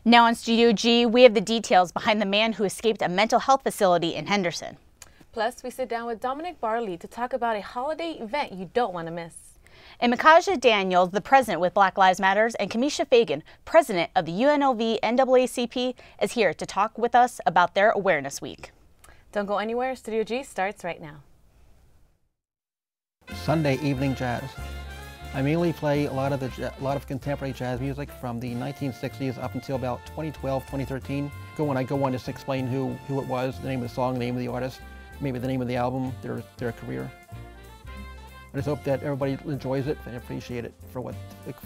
Now on Studio G, we have the details behind the man who escaped a mental health facility in Henderson. Plus, we sit down with Dominic Barley to talk about a holiday event you don't want to miss. And Makaja Daniels, the president with Black Lives Matter, and Kamisha Fagan, president of the UNLV NAACP, is here to talk with us about their Awareness Week. Don't go anywhere. Studio G starts right now. Sunday evening jazz. I mainly play a lot of contemporary jazz music from the 1960s up until about 2012, 2013. When I go on, just explain who it was, the name of the song, the name of the artist, maybe the name of the album, their career. I just hope that everybody enjoys it and appreciate it for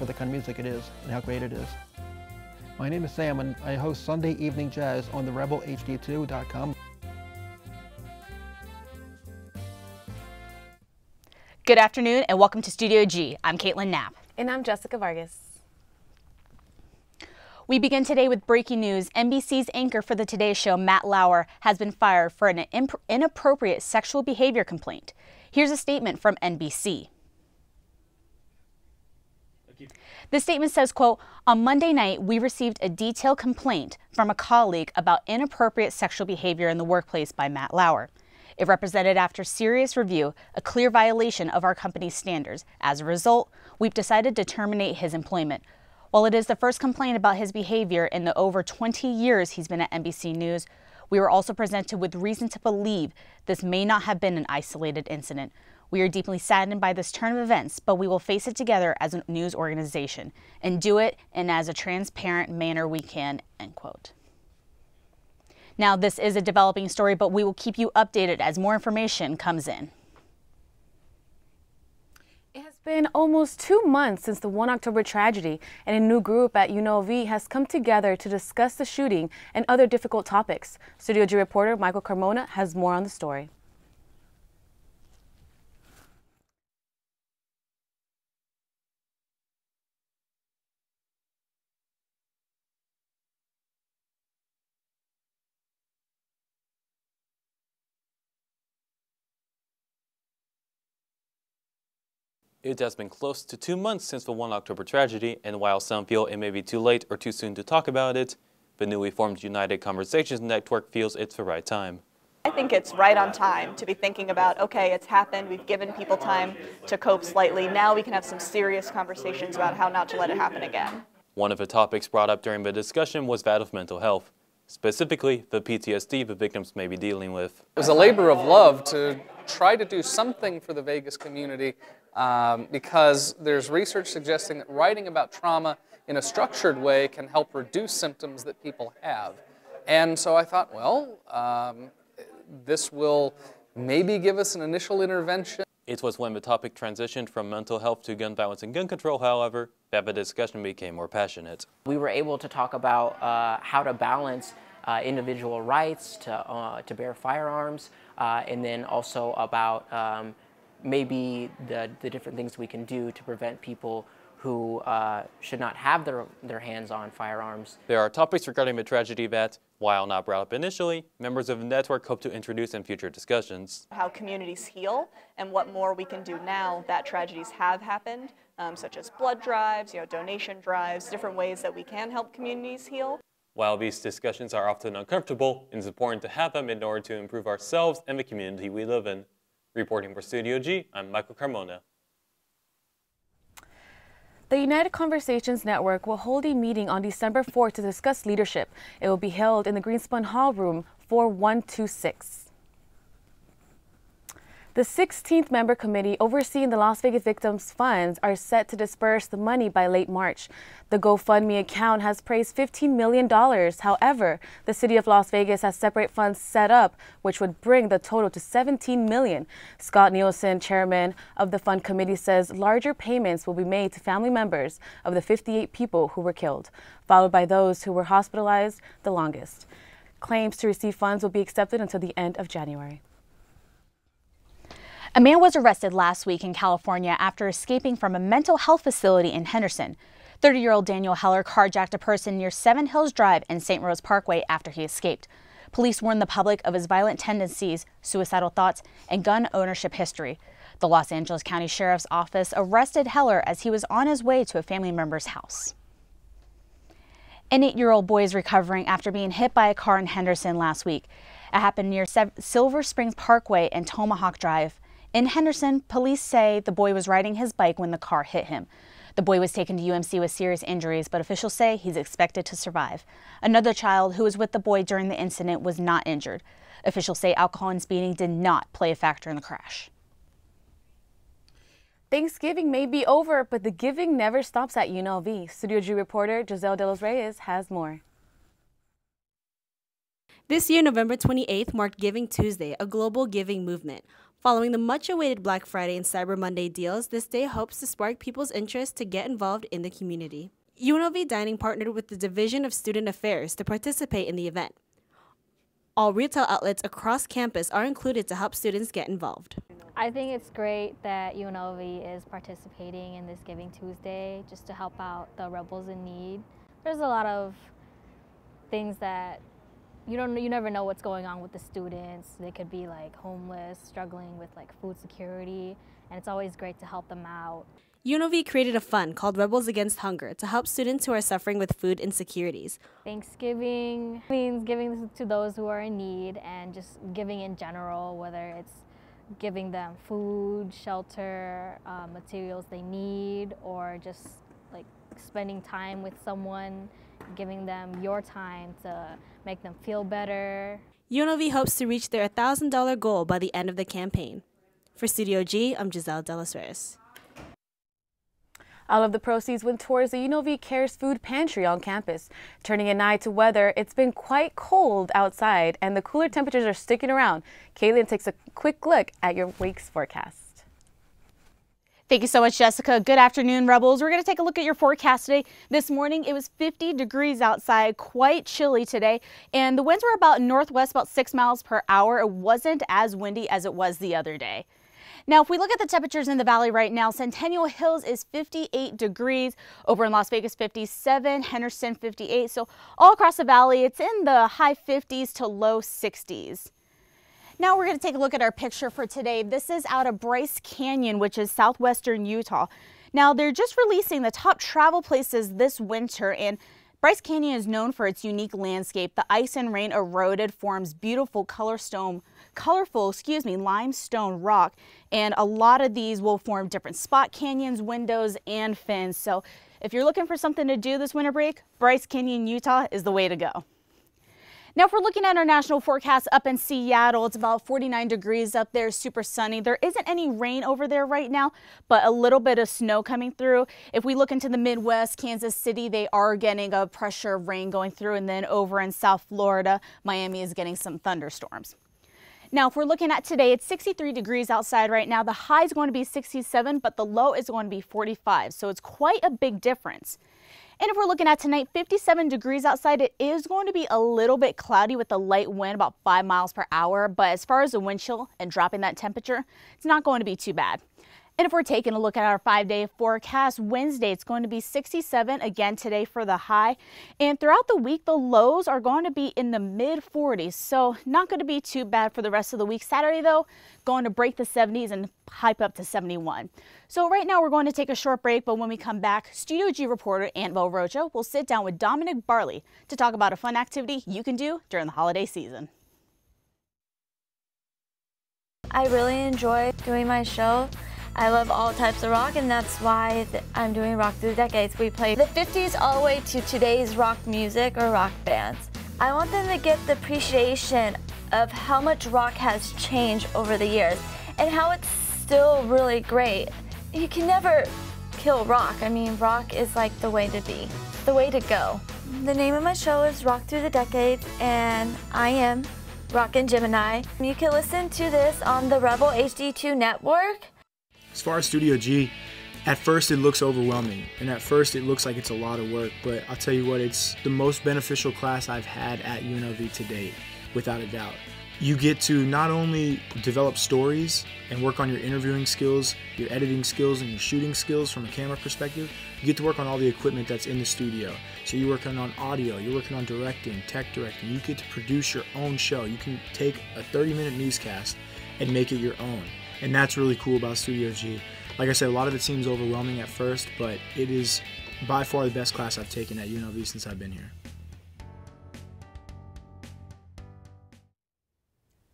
the kind of music it is and how great it is. My name is Sam and I host Sunday Evening Jazz on the rebelhd2.com. Good afternoon and welcome to Studio G. I'm Caitlin Knapp. And I'm Jessica Vargas. We begin today with breaking news. NBC's anchor for the Today Show, Matt Lauer, has been fired for an inappropriate sexual behavior complaint. Here's a statement from NBC. The statement says, quote, "On Monday night, we received a detailed complaint from a colleague about inappropriate sexual behavior in the workplace by Matt Lauer. It represented, after serious review, a clear violation of our company's standards. As a result, we've decided to terminate his employment. While it is the first complaint about his behavior in the over 20 years he's been at NBC News, we were also presented with reason to believe this may not have been an isolated incident. We are deeply saddened by this turn of events, but we will face it together as a news organization and do it in as a transparent manner we can," end quote. Now, this is a developing story, but we will keep you updated as more information comes in. It has been almost 2 months since the 1 October tragedy, and a new group at UNLV has come together to discuss the shooting and other difficult topics. Studio G reporter Michael Carmona has more on the story. It has been close to 2 months since the 1 October tragedy, and while some feel it may be too late or too soon to talk about it, the newly formed United Conversations Network feels it's the right time. I think it's right on time to be thinking about, okay, it's happened, we've given people time to cope slightly, now we can have some serious conversations about how not to let it happen again. One of the topics brought up during the discussion was that of mental health, specifically the PTSD the victims may be dealing with. It was a labor of love to try to do something for the Vegas community because there's research suggesting that writing about trauma in a structured way can help reduce symptoms that people have. And so I thought, well, this will maybe give us an initial intervention. It was when the topic transitioned from mental health to gun violence and gun control, however, that the discussion became more passionate. We were able to talk about how to balance individual rights to bear firearms, and then also about maybe the different things we can do to prevent people who should not have their hands on firearms. There are topics regarding the tragedy that, while not brought up initially, members of the network hope to introduce in future discussions. How communities heal and what more we can do now that tragedies have happened, such as blood drives, donation drives, different ways that we can help communities heal. While these discussions are often uncomfortable, it is important to have them in order to improve ourselves and the community we live in. Reporting for Studio G, I'm Michael Carmona. The United Conversations Network will hold a meeting on December 4th to discuss leadership. It will be held in the Greenspun Hall Room 4126. The 16th member committee overseeing the Las Vegas Victims Funds are set to disperse the money by late March. The GoFundMe account has praised $15 million. However, the city of Las Vegas has separate funds set up, which would bring the total to $17 million. Scott Nielsen, chairman of the fund committee, says larger payments will be made to family members of the 58 people who were killed, followed by those who were hospitalized the longest. Claims to receive funds will be accepted until the end of January. A man was arrested last week in California after escaping from a mental health facility in Henderson. 30-year-old Daniel Heller carjacked a person near Seven Hills Drive and St. Rose Parkway after he escaped. Police warned the public of his violent tendencies, suicidal thoughts, and gun ownership history. The Los Angeles County Sheriff's Office arrested Heller as he was on his way to a family member's house. An 8-year-old boy is recovering after being hit by a car in Henderson last week. It happened near Silver Springs Parkway and Tomahawk Drive. In Henderson, police say the boy was riding his bike when the car hit him. The boy was taken to UMC with serious injuries, but officials say he's expected to survive. Another child who was with the boy during the incident was not injured. Officials say alcohol and speeding did not play a factor in the crash. Thanksgiving may be over, but the giving never stops at UNLV. Studio G reporter Giselle De Los Reyes has more. This year, November 28th, marked Giving Tuesday, a global giving movement. Following the much-awaited Black Friday and Cyber Monday deals, this day hopes to spark people's interest to get involved in the community. UNLV Dining partnered with the Division of Student Affairs to participate in the event. All retail outlets across campus are included to help students get involved. I think it's great that UNLV is participating in this Giving Tuesday just to help out the rebels in need. There's a lot of things that you never know what's going on with the students. They could be like homeless, struggling with like food security, and it's always great to help them out. UNLV created a fund called Rebels Against Hunger to help students who are suffering with food insecurities. Thanksgiving means giving to those who are in need and just giving in general, whether it's giving them food, shelter, materials they need, or just like spending time with someone, giving them your time to make them feel better. UNLV hopes to reach their $1,000 goal by the end of the campaign. For Studio G, I'm Giselle De Los Reyes. All of the proceeds went towards the UNLV Cares Food Pantry on campus. Turning an eye to weather, it's been quite cold outside and the cooler temperatures are sticking around. Kaylin takes a quick look at your week's forecast. Thank you so much, Jessica. Good afternoon, Rebels. We're going to take a look at your forecast today. This morning, it was 50 degrees outside, quite chilly today, and the winds were about northwest, about 6 miles per hour. It wasn't as windy as it was the other day. Now, if we look at the temperatures in the valley right now, Centennial Hills is 58 degrees, over in Las Vegas 57, Henderson 58. So all across the valley, it's in the high 50s to low 60s. Now we're going to take a look at our picture for today. This is out of Bryce Canyon, which is southwestern Utah. Now they're just releasing the top travel places this winter, and Bryce Canyon is known for its unique landscape. The ice and rain eroded forms beautiful colorful limestone rock, and a lot of these will form different spot canyons, windows, and fins. So if you're looking for something to do this winter break, Bryce Canyon, Utah is the way to go. Now, if we're looking at our national forecast up in Seattle, it's about 49 degrees up there, super sunny. There isn't any rain over there right now, but a little bit of snow coming through. If we look into the Midwest, Kansas City, they are getting a pressure of rain going through, and then over in South Florida, Miami is getting some thunderstorms. Now, if we're looking at today, it's 63 degrees outside right now. The high is going to be 67, but the low is going to be 45, so it's quite a big difference. And if we're looking at tonight, 57 degrees outside, it is going to be a little bit cloudy with a light wind, about 5 miles per hour. But as far as the wind chill and dropping that temperature, it's not going to be too bad. And if we're taking a look at our 5-day forecast, Wednesday, it's going to be 67 again today for the high. And throughout the week, the lows are going to be in the mid-40s. So not going to be too bad for the rest of the week. Saturday, though, going to break the 70s and hype up to 71. So right now, we're going to take a short break. But when we come back, Studio G reporter Annabelle Rocha will sit down with Dominic Barley to talk about a fun activity you can do during the holiday season. I really enjoy doing my show. I love all types of rock, and that's why I'm doing Rock Through the Decades. We play the 50s all the way to today's rock music or rock bands. I want them to get the appreciation of how much rock has changed over the years and how it's still really great. You can never kill rock. I mean, rock is like the way to be, the way to go. The name of my show is Rock Through the Decades, and I am Rockin' Gemini. You can listen to this on the Rebel HD2 network. As far as Studio G, at first it looks overwhelming, and at first it looks like it's a lot of work, but I'll tell you what, it's the most beneficial class I've had at UNLV to date, without a doubt. You get to not only develop stories and work on your interviewing skills, your editing skills, and your shooting skills from a camera perspective, you get to work on all the equipment that's in the studio. So you're working on audio, you're working on directing, tech directing, you get to produce your own show. You can take a 30-minute newscast and make it your own. And that's really cool about Studio G. Like I said, a lot of it seems overwhelming at first, but it is by far the best class I've taken at UNLV since I've been here.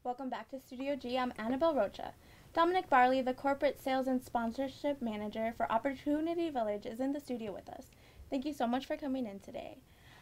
Welcome back to Studio G. I'm Annabelle Rocha. Dominic Barley, the Corporate Sales and Sponsorship Manager for Opportunity Village, is in the studio with us. Thank you so much for coming in today.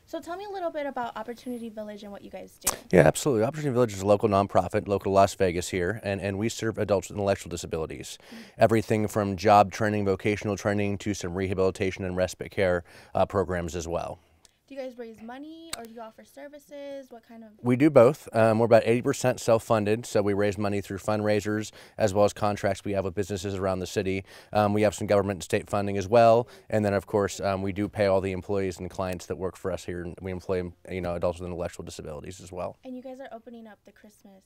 So tell me a little bit about Opportunity Village and what you guys do. Yeah, absolutely. Opportunity Village is a local nonprofit, local to Las Vegas here, and we serve adults with intellectual disabilities. Everything from job training, vocational training, to some rehabilitation and respite care programs as well. Do you guys raise money, or do you offer services? What kind of? We do both. We're about 80% self-funded, so we raise money through fundraisers as well as contracts we have with businesses around the city. We have some government and state funding as well, and then of course we do pay all the employees and clients that work for us here. And we employ, adults with intellectual disabilities as well. And you guys are opening up the Christmas.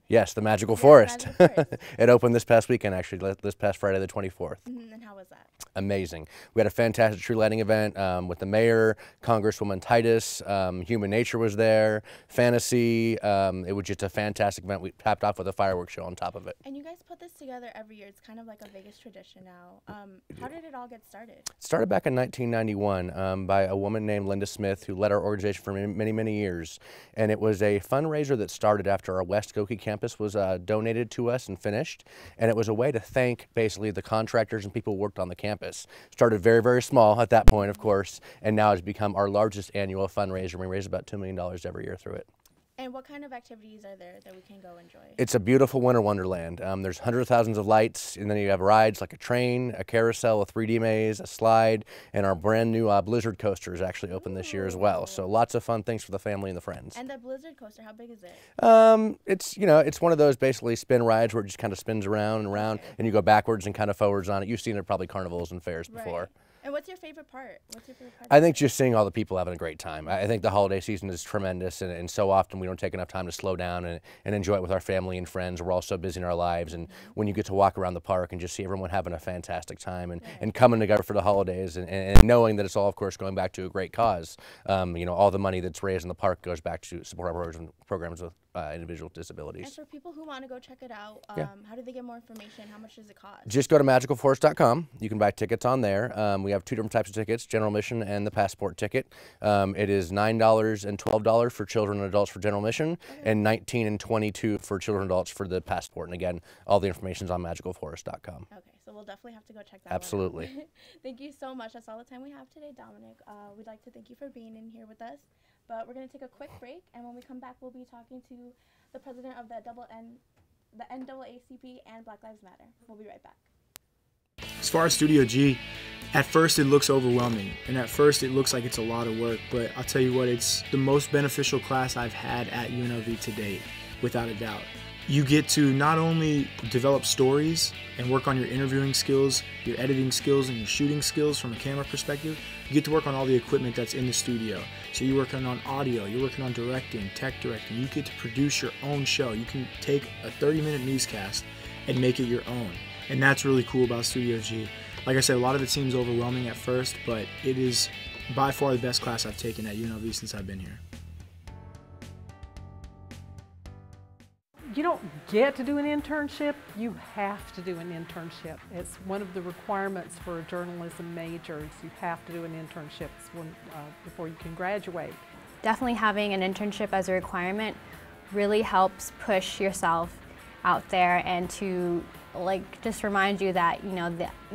Yes, the Magical Forest. It opened this past weekend, actually, this past Friday the 24th. And how was that? Amazing. We had a fantastic tree lighting event with the mayor, Congresswoman Titus, Human Nature was there, Fantasy. It was just a fantastic event. We topped off with a fireworks show on top of it. And you guys put this together every year. It's kind of like a Vegas tradition now. How did it all get started? It started back in 1991 by a woman named Linda Smith, who led our organization for many, many years. And it was a fundraiser that started after our West Skokie campus was donated to us and finished. And it was a way to thank basically the contractors and people who worked on the campus. Started very, very small at that point, of course, and now it's become our largest annual fundraiser. We raise about $2 million every year through it. And what kind of activities are there that we can go enjoy? It's a beautiful winter wonderland. There's hundreds of thousands of lights, and then you have rides like a train, a carousel, a 3D maze, a slide, and our brand new Blizzard coaster is actually open this year as well. So lots of fun things for the family and the friends. And the Blizzard coaster, how big is it? It's one of those basically spin rides where it just kind of spins around and around, and you go backwards and kind of forwards on it. You've seen it at probably carnivals and fairs before. Right. And what's your favorite part? I think just seeing all the people having a great time. I think the holiday season is tremendous, and so often we don't take enough time to slow down and enjoy it with our family and friends. We're all so busy in our lives, and when you get to walk around the park and just see everyone having a fantastic time and coming together for the holidays and knowing that it's all, of course, going back to a great cause. All the money that's raised in the park goes back to support our programs with individual disabilities. And for people who want to go check it out, how do they get more information? How much does it cost? Just go to magicalforest.com. You can buy tickets on there. We have two different types of tickets, general admission and the passport ticket. It is $9 and $12 for children and adults for general admission, and $19 and $22 for children and adults for the passport. And again, all the information is on magicalforest.com. Okay, so we'll definitely have to go check that Absolutely. out. Thank you so much. That's all the time we have today, Dominic. We'd like to thank you for being in here with us. But we're going to take a quick break, and when we come back, we'll be talking to the president of the NAACP and Black Lives Matter. We'll be right back. As far as Studio G, at first it looks overwhelming, and at first it looks like it's a lot of work, but I'll tell you what, it's the most beneficial class I've had at UNLV to date, without a doubt. You get to not only develop stories and work on your interviewing skills, your editing skills, and your shooting skills from a camera perspective, you get to work on all the equipment that's in the studio. So you're working on audio, you're working on directing, tech directing. You get to produce your own show. You can take a 30-minute newscast and make it your own. And that's really cool about Studio G. Like I said, a lot of it seems overwhelming at first, but it is by far the best class I've taken at UNLV since I've been here. You don't get to do an internship, you have to do an internship. It's one of the requirements for a journalism major. You have to do an internship before you can graduate. Definitely having an internship as a requirement really helps push yourself out there and to just remind you that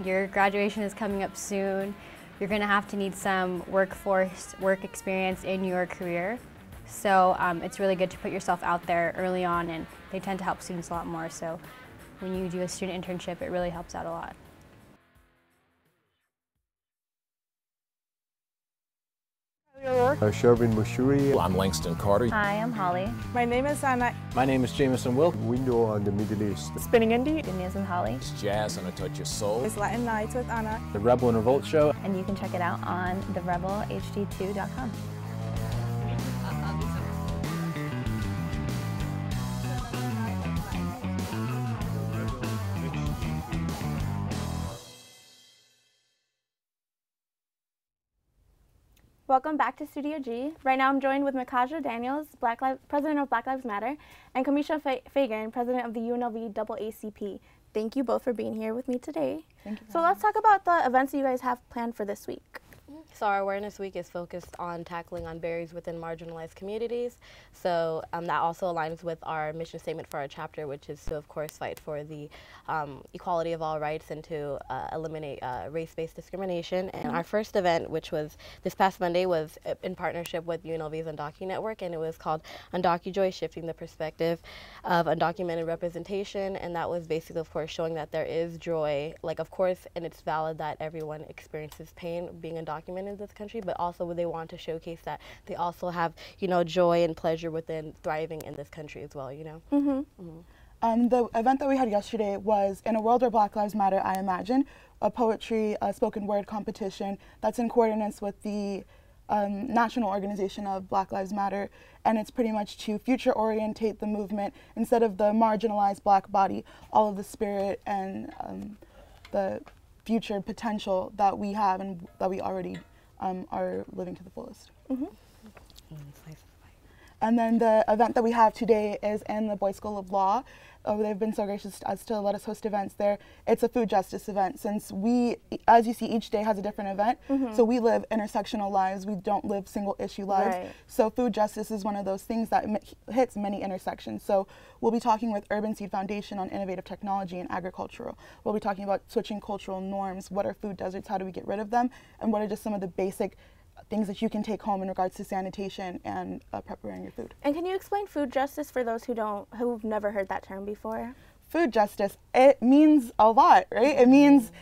your graduation is coming up soon. You're going to have to need some work experience in your career. So it's really good to put yourself out there early on, and they tend to help students a lot more. So when you do a student internship, it really helps out a lot. Shervin Mushuri. I'm Langston Carter. Hi, I'm Holly. My name is Anna. My name is Jameson Wilk. Window on the Middle East. Spinning Indie. Denise and Holly. It's Jazz and a Touch of Soul. It's Latin Nights with Anna. The Rebel and Revolt Show. And you can check it out on therebelhd2.com. Welcome back to Studio G. Right now I'm joined with Makaja Daniels, President of Black Lives Matter, and Kamisha Fagan, President of the UNLV NAACP. Thank you both for being here with me today. Thank you. So let's talk about the events that you guys have planned for this week. So our Awareness Week is focused on tackling on barriers within marginalized communities. So that also aligns with our mission statement for our chapter, which is to, of course, fight for the equality of all rights and to eliminate race-based discrimination. And our first event, which was this past Monday, was in partnership with UNLV's Undocu Network, and it was called UndocuJoy, Shifting the Perspective of Undocumented Representation. And that was basically, of course, showing that there is joy, like, of course, and it's valid that everyone experiences pain being undocumented in this country, but also they want to showcase that they also have, you know, joy and pleasure within thriving in this country as well, you know. The event that we had yesterday was In a World Where Black Lives Matter, I Imagine, a poetry spoken word competition that's in coordinates with the National Organization of Black Lives Matter, and it's pretty much to future orientate the movement instead of the marginalized black body, all of the spirit and the future potential that we have and that we already are living to the fullest. And then the event that we have today is in the Boys School of Law. They've been so gracious as to let us host events there. It's a food justice event since we, as you see, each day has a different event. So we live intersectional lives. We don't live single issue lives. So food justice is one of those things that hits many intersections. So we'll be talking with Urban Seed Foundation on innovative technology and agricultural. We'll be talking about switching cultural norms. What are food deserts? How do we get rid of them? And what are just some of the basic things that you can take home in regards to sanitation and preparing your food. And can you explain food justice for those who've never heard that term before? Food justice, it means a lot, right? It means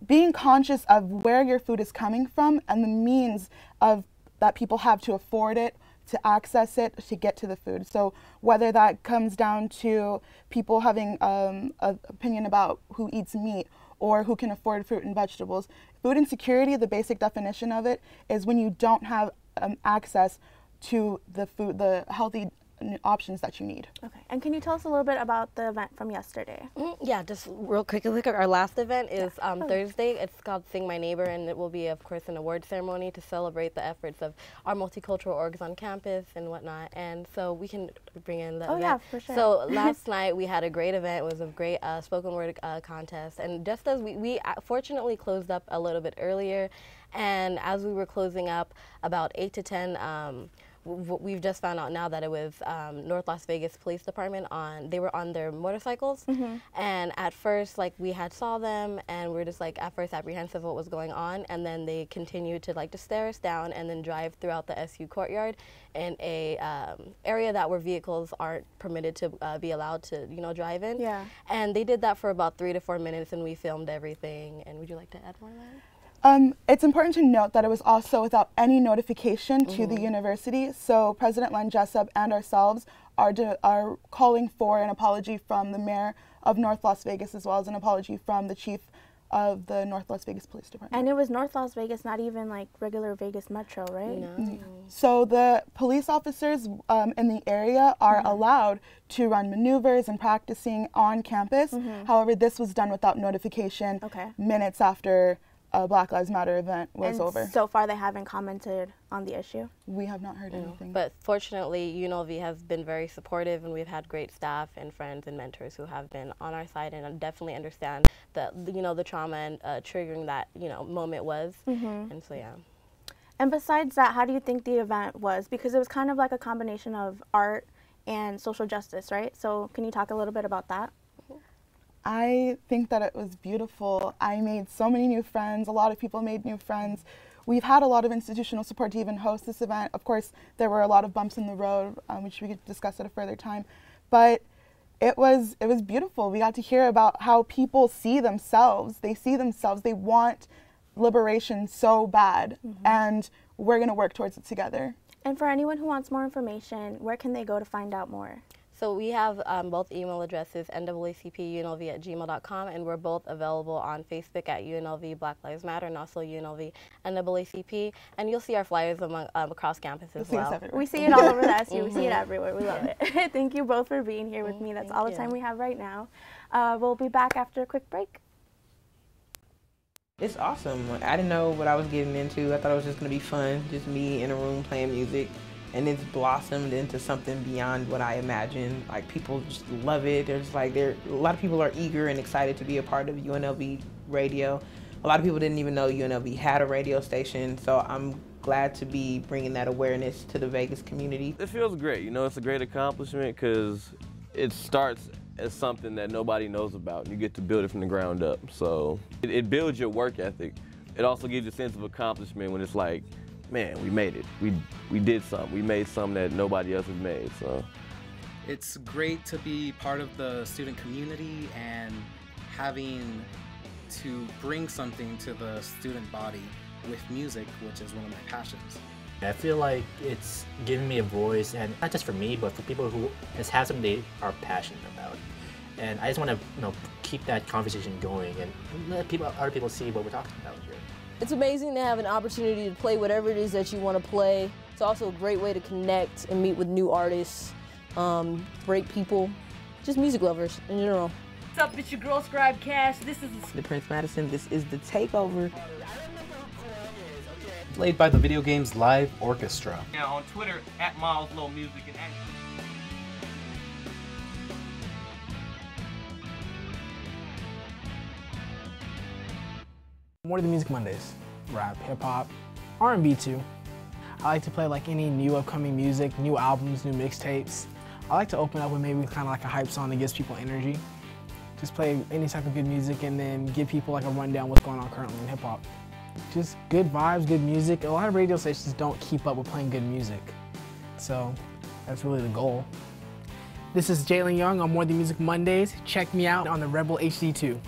being conscious of where your food is coming from and the means of that people have to afford it, to access it, to get to the food. So whether that comes down to people having an opinion about who eats meat or who can afford fruit and vegetables. Food insecurity, the basic definition of it, is when you don't have access to the food, the healthy options that you need. Okay, and can you tell us a little bit about the event from yesterday? Yeah, just real quickly, our last event is Thursday. It's called Sing My Neighbor, and it will be, of course, an award ceremony to celebrate the efforts of our multicultural orgs on campus and whatnot. And so we can bring in the event. Yeah, for sure. So last night we had a great event. It was a great spoken word contest, and just as we fortunately closed up a little bit earlier, and as we were closing up about 8 to 10, we've just found out now that it was North Las Vegas Police Department they were on their motorcycles. And at first, like, we had saw them and we were just like at first apprehensive of what was going on, and then they continued to like just stare us down and then drive throughout the SU courtyard in a area that where vehicles aren't permitted to be allowed to, you know, drive in. And they did that for about 3 to 4 minutes, and we filmed everything. And would you like to add more to that? It's important to note that it was also without any notification to the university. So President Len Jessup and ourselves are calling for an apology from the mayor of North Las Vegas, as well as an apology from the chief of the North Las Vegas Police Department. And it was North Las Vegas, not even like regular Vegas Metro, right? No. So the police officers in the area are allowed to run maneuvers and practicing on campus. However, this was done without notification minutes after a Black Lives Matter event was over. So far they haven't commented on the issue? We have not heard anything. But fortunately, UNLV has been very supportive, and we've had great staff and friends and mentors who have been on our side and definitely understand the, you know, the trauma and triggering that, you know, moment was. And so, yeah. And besides that, how do you think the event was? Because it was kind of like a combination of art and social justice, right? So can you talk a little bit about that? I think that it was beautiful. I made so many new friends. A lot of people made new friends. We've had a lot of institutional support to even host this event. Of course, there were a lot of bumps in the road, which we could discuss at a further time. But it was beautiful. We got to hear about how people see themselves. They see themselves. They want liberation so bad, and we're going to work towards it together. And for anyone who wants more information, where can they go to find out more? So we have both email addresses, naacp@unlv@gmail.com, and we're both available on Facebook at UNLV Black Lives Matter and also UNLV NAACP. And you'll see our flyers across campus as well. We see it all over the SU. We see it everywhere. We love it. Thank you both for being here with me. That's all the time we have right now. We'll be back after a quick break. It's awesome. I didn't know what I was getting into. I thought it was just going to be fun, just me in a room playing music. And it's blossomed into something beyond what I imagined. Like, people just love it. There's like, a lot of people are eager and excited to be a part of UNLV radio. A lot of people didn't even know UNLV had a radio station, so I'm glad to be bringing that awareness to the Vegas community. It feels great. You know, it's a great accomplishment because it starts as something that nobody knows about, and you get to build it from the ground up. So it builds your work ethic. It also gives you a sense of accomplishment when it's like, man, we made it. We did something. We made something that nobody else has made. So it's great to be part of the student community and having to bring something to the student body with music, which is one of my passions. I feel like it's giving me a voice, and not just for me, but for people who have something they are passionate about. And I just want to, keep that conversation going and let other people see what we're talking about here. It's amazing to have an opportunity to play whatever it is that you want to play. It's also a great way to connect and meet with new artists, great people, just music lovers in general. What's up? It's your girl Scribe Cash. This is the Prince Madison. This is the Takeover. Played by the video games Live Orchestra. Yeah, on Twitter @MilesLowMusic and action. More of the Music Mondays. Rap, hip hop, R&B too. I like to play like any new upcoming music, new albums, new mixtapes. I like to open up with maybe kind of like a hype song that gives people energy. Just play any type of good music and then give people like a rundown what's going on currently in hip hop. Just good vibes, good music. A lot of radio stations don't keep up with playing good music. So that's really the goal. This is Jalen Young on More Than Music Mondays. Check me out on the Rebel HD2.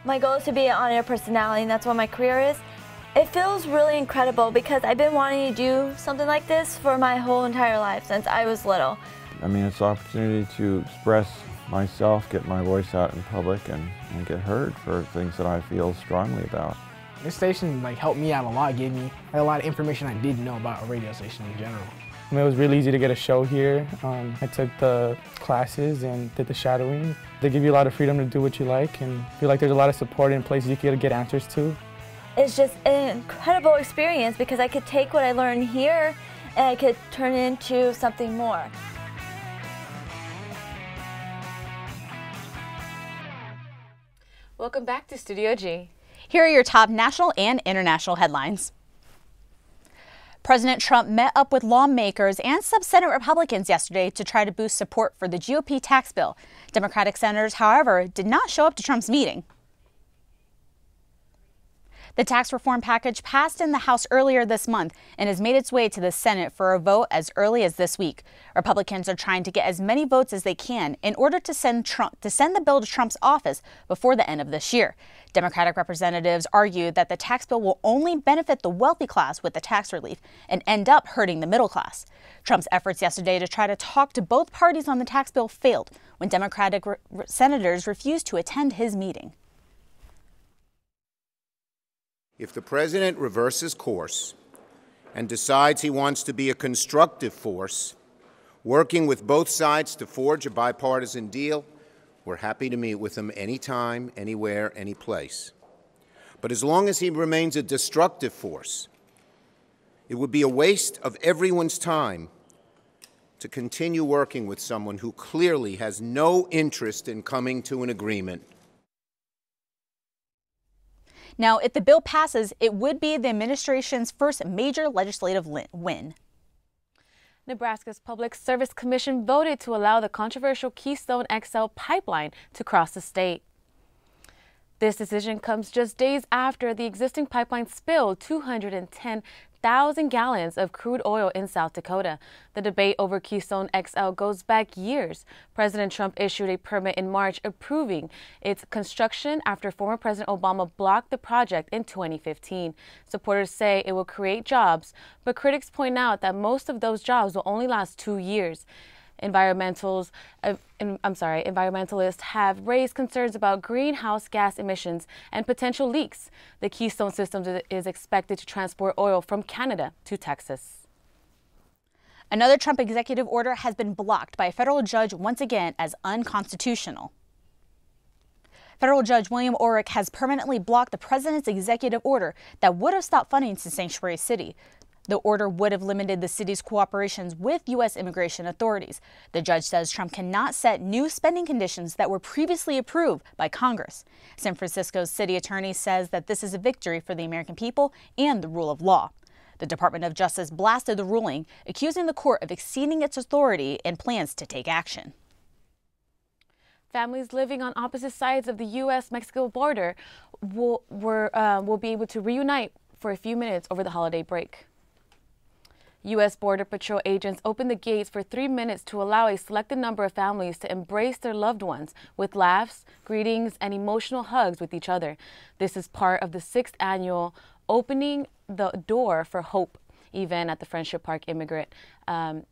My goal is to be an on-air personality, and that's what my career is. It feels really incredible because I've been wanting to do something like this for my whole entire life since I was little. I mean, it's an opportunity to express myself, get my voice out in public, and get heard for things that I feel strongly about. This station helped me out a lot, gave me a lot of information I didn't know about a radio station in general. It was really easy to get a show here. I took the classes and did the shadowing. They give you a lot of freedom to do what you like, and I feel like there's a lot of support in places you can get answers to. It's just an incredible experience because I could take what I learned here and I could turn it into something more. Welcome back to Studio G. Here are your top national and international headlines. President Trump met up with lawmakers and some Senate Republicans yesterday to try to boost support for the GOP tax bill. Democratic senators, however, did not show up to Trump's meeting. The tax reform package passed in the House earlier this month and has made its way to the Senate for a vote as early as this week. Republicans are trying to get as many votes as they can in order to send the bill to Trump's office before the end of this year. Democratic representatives argue that the tax bill will only benefit the wealthy class with the tax relief and end up hurting the middle class. Trump's efforts yesterday to try to talk to both parties on the tax bill failed when Democratic senators refused to attend his meeting. If the president reverses course and decides he wants to be a constructive force, working with both sides to forge a bipartisan deal, we're happy to meet with him anytime, anywhere, any place. But as long as he remains a destructive force, it would be a waste of everyone's time to continue working with someone who clearly has no interest in coming to an agreement. Now, if the bill passes, it would be the administration's first major legislative win. Nebraska's Public Service Commission voted to allow the controversial Keystone XL pipeline to cross the state. This decision comes just days after the existing pipeline spilled 210,000 gallons of crude oil in South Dakota. The debate over Keystone XL goes back years. President Trump issued a permit in March approving its construction after former President Obama blocked the project in 2015. Supporters say it will create jobs, but critics point out that most of those jobs will only last 2 years. Environmentalists have raised concerns about greenhouse gas emissions and potential leaks. The Keystone system is expected to transport oil from Canada to Texas. Another Trump executive order has been blocked by a federal judge once again as unconstitutional. Federal Judge William Orrick has permanently blocked the president's executive order that would have stopped funding to Sanctuary City. The order would have limited the city's cooperations with U.S. immigration authorities. The judge says Trump cannot set new spending conditions that were previously approved by Congress. San Francisco's city attorney says that this is a victory for the American people and the rule of law. The Department of Justice blasted the ruling, accusing the court of exceeding its authority and plans to take action. Families living on opposite sides of the U.S.-Mexico border will be able to reunite for a few minutes over the holiday break. U.S. Border Patrol agents opened the gates for 3 minutes to allow a selected number of families to embrace their loved ones with laughs, greetings, and emotional hugs with each other. This is part of the 6th annual Opening the Door for Hope event at the Friendship Park Immigrant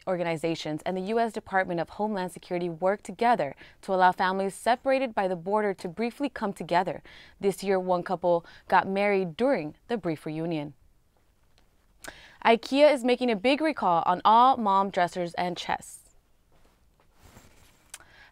Organizations and the U.S. Department of Homeland Security work together to allow families separated by the border to briefly come together. This year, one couple got married during the brief reunion. IKEA is making a big recall on all mom dressers and chests.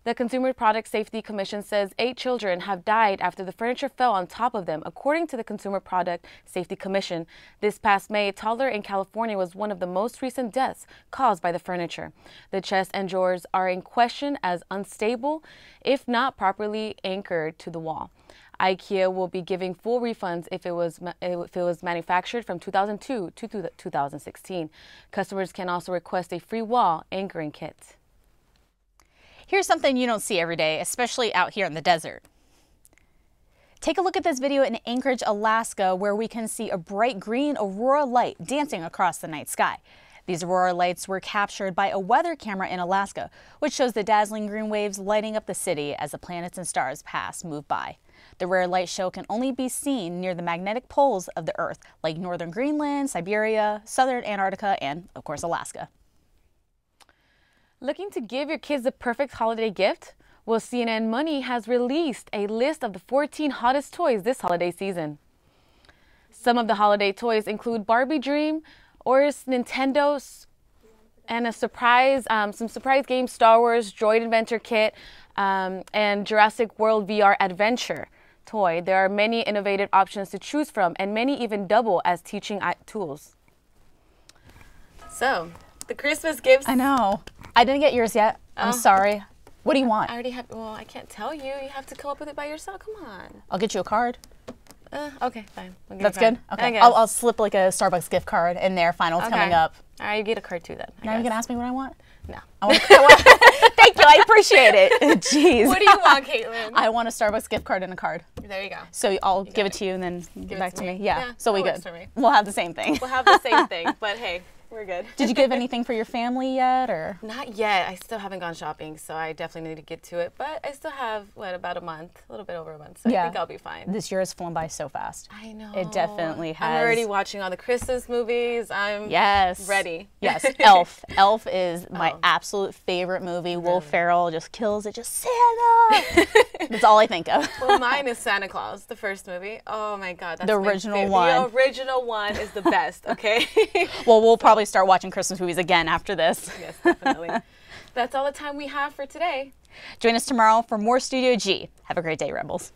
The Consumer Product Safety Commission says 8 children have died after the furniture fell on top of them, according to the Consumer Product Safety Commission. This past May, a toddler in California was one of the most recent deaths caused by the furniture. The chest and drawers are in question as unstable if not properly anchored to the wall. IKEA will be giving full refunds if it was manufactured from 2002 to 2016. Customers can also request a free wall anchoring kit. Here's something you don't see every day, especially out here in the desert. Take a look at this video in Anchorage, Alaska, where we can see a bright green aurora light dancing across the night sky. These aurora lights were captured by a weather camera in Alaska, which shows the dazzling green waves lighting up the city as the planets and stars move by. The rare light show can only be seen near the magnetic poles of the Earth, like northern Greenland, Siberia, southern Antarctica, and, of course, Alaska. Looking to give your kids the perfect holiday gift? Well, CNN Money has released a list of the 14 hottest toys this holiday season. Some of the holiday toys include Barbie Dream, Oris Nintendo's, and some surprise games, Star Wars Droid Adventure Kit, and Jurassic World VR Adventure toy. There are many innovative options to choose from, and many even double as teaching tools. So, the Christmas gifts. I know. I didn't get yours yet. I'm sorry. What do you want? I already have. Well, I can't tell you. You have to come up with it by yourself. Come on. I'll get you a card. Okay, fine. That's good? Okay. I'll slip like a Starbucks gift card in there. Finals coming up. All right, you get a card too then. Now you can ask me what I want? No. Thank you. I appreciate it. Jeez. What do you want, Caitlin? I want a Starbucks gift card and a card. There you go. So I'll give it to you and then give it back to me. Yeah. So we good. For me. We'll have the same thing. We'll have the same thing, but hey. We're good. Did you give anything for your family yet, or? Not yet. I still haven't gone shopping, so I definitely need to get to it. But I still have, about a month, a little bit over a month, so I think I'll be fine. This year has flown by so fast. I know. It definitely has. I'm already watching all the Christmas movies. I'm ready. Yes, Elf. Elf is my absolute favorite movie. Will Ferrell just kills it. Just Santa. That's all I think of. Well, mine is Santa Claus, the first movie. Oh my God, that's the original one. The original one is the best. Okay. Well, we'll probably start watching Christmas movies again after this. Yes, definitely. That's all the time we have for today. Join us tomorrow for more Studio G. Have a great day, Rebels.